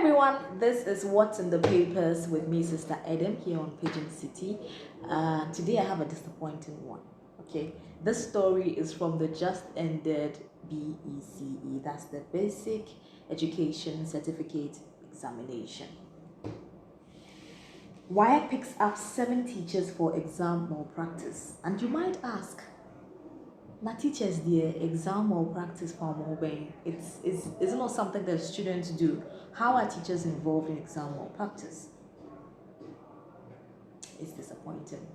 everyone, this is What's in the Papers with me, Sister Eden, here on Pigeon City. Today I have a disappointing one. Okay, this story is from the just ended BECE, that's the Basic Education Certificate Examination. WIRE picks up 7 teachers for exam malpractice. And you might ask, na teachers their exam malpractice for moving, it's not something that students do. How are teachers involved in exam malpractice? It's disappointing.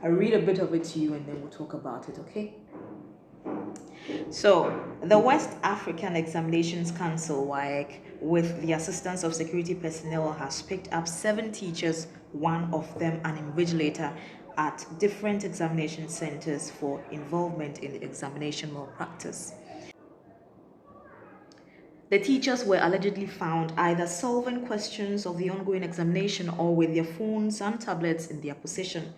I'll read a bit of it to you and then we'll talk about it, okay? So, the West African Examinations Council, WAEC, with the assistance of security personnel, has picked up 7 teachers, one of them an invigilator, at different examination centers for involvement in examination malpractice. The teachers were allegedly found either solving questions of the ongoing examination or with their phones and tablets in their possession,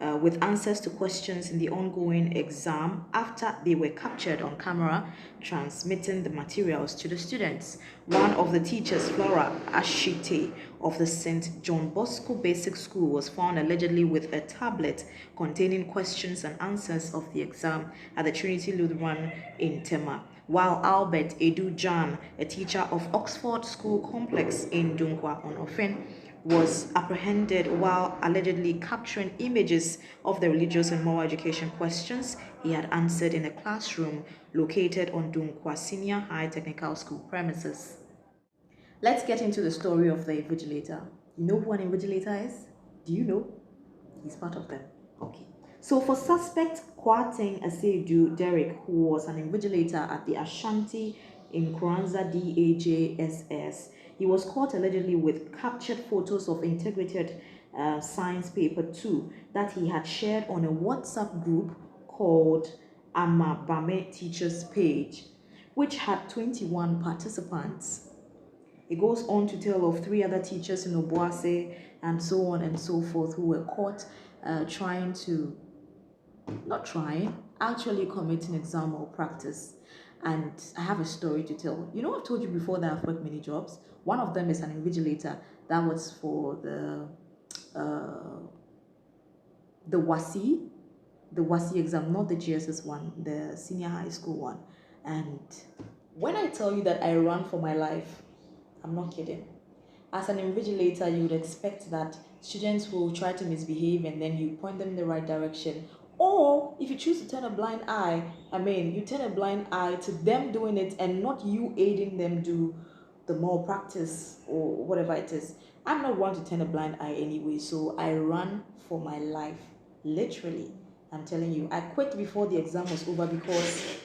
with answers to questions in the ongoing exam after they were captured on camera transmitting the materials to the students. One of the teachers, Flora Ashite of the St. John Bosco Basic School, was found allegedly with a tablet containing questions and answers of the exam at the Trinity Lutheran in Tema, while Albert Edu Jan, a teacher of Oxford School Complex in Dunkwa on Ofen, was apprehended while allegedly capturing images of the religious and moral education questions he had answered in a classroom located on Dunkwa Senior High Technical School premises. Let's get into the story of the invigilator. You know who an invigilator is? Do you know? He's part of them. Okay. So for suspect Kwateng Aseidu Derek, who was an invigilator at the Ashanti in Kranza DAJSS, he was caught allegedly with captured photos of integrated science paper 2 that he had shared on a WhatsApp group called Amabame Teachers Page, which had 21 participants. It goes on to tell of 3 other teachers in Obuase and so on and so forth who were caught actually committing exam malpractice. And I have a story to tell. You know, I've told you before that I've worked many jobs. One of them is an invigilator. That was for the WASI exam, not the GSS one, the senior high school one. And when I tell you that I ran for my life, I'm not kidding. As an invigilator, you would expect that students will try to misbehave and then you point them in the right direction. Or if you choose to turn a blind eye, you turn a blind eye to them doing it and not you aiding them do the malpractice or whatever it is. I'm not one to turn a blind eye anyway, so I ran for my life. Literally, I'm telling you. I quit before the exam was over because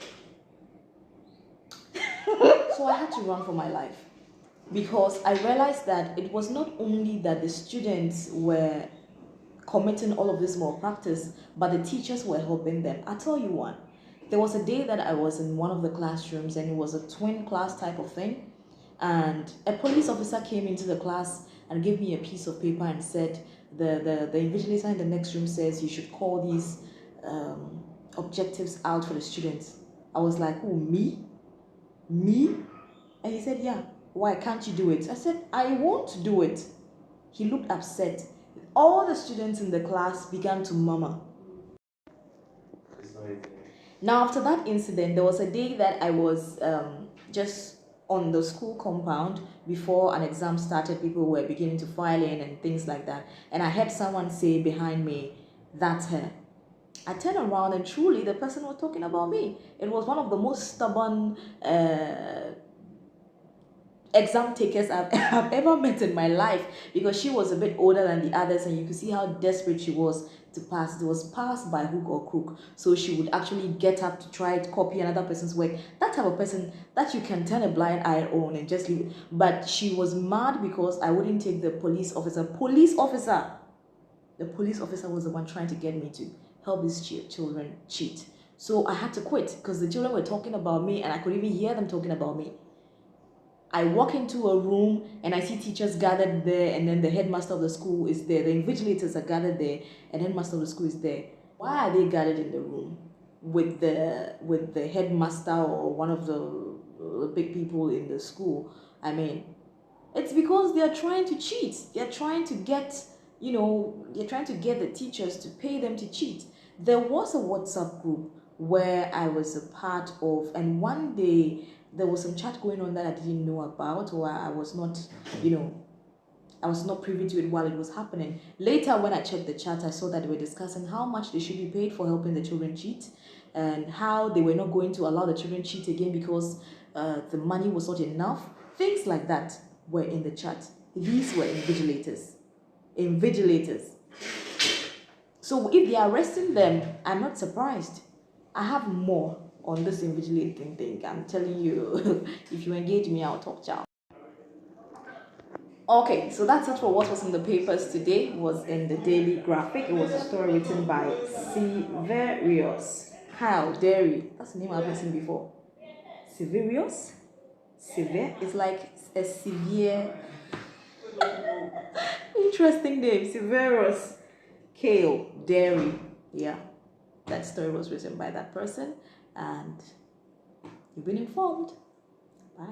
so I had to run for my life. Because I realized that it was not only that the students were committing all of this malpractice, but the teachers were helping them. I'll tell you one. There was a day that I was in one of the classrooms and it was a twin class type of thing. And a police officer came into the class and gave me a piece of paper and said, the invigilator in the next room says you should call these objectives out for the students. I was like, oh, me? Me? And he said, yeah. Why can't you do it? I said, I won't do it. He looked upset. All the students in the class began to murmur. Now, after that incident, there was a day that I was just on the school compound before an exam started. People were beginning to file in and things like that. And I heard someone say behind me, that's her. I turned around and truly the person was talking about me. It was one of the most stubborn exam takers I've ever met in my life, because she was a bit older than the others and you could see how desperate she was to pass. It was passed by hook or crook, so she would actually get up to try to copy another person's work. That type of person that you can turn a blind eye on and just leave it. But she was mad because I wouldn't take the police officer. The police officer was the one trying to get me to help these children cheat. So I had to quit because the children were talking about me and I could even hear them talking about me. I walk into a room and I see teachers gathered there, and then the headmaster of the school is there. The invigilators are gathered there, and the headmaster of the school is there. Why are they gathered in the room with the headmaster or one of the the big people in the school. I mean, it's because they are trying to cheat. They're trying to get, they're trying to get the teachers to pay them to cheat. There was a WhatsApp group where I was a part of, and one day there was some chat going on that I didn't know about, or I was not, I was not privy to it while it was happening. Later, when I checked the chat, I saw that they were discussing how much they should be paid for helping the children cheat, and how they were not going to allow the children cheat again because the money was not enough. Things like that were in the chat. These were invigilators. Invigilators. So if they are arresting them, I'm not surprised. I have more on this invigilating thing. I'm telling you, if you engage me, I'll talk to you. Okay, so that's it for what was in the papers today. It was in the Daily Graphic. It was a story written by Severius Kyle Derry. That's the name I've seen before. Severius? Severe? It's like a severe. Interesting name. Severus Kale Derry. Yeah, that story was written by that person, and you've been informed. Bye.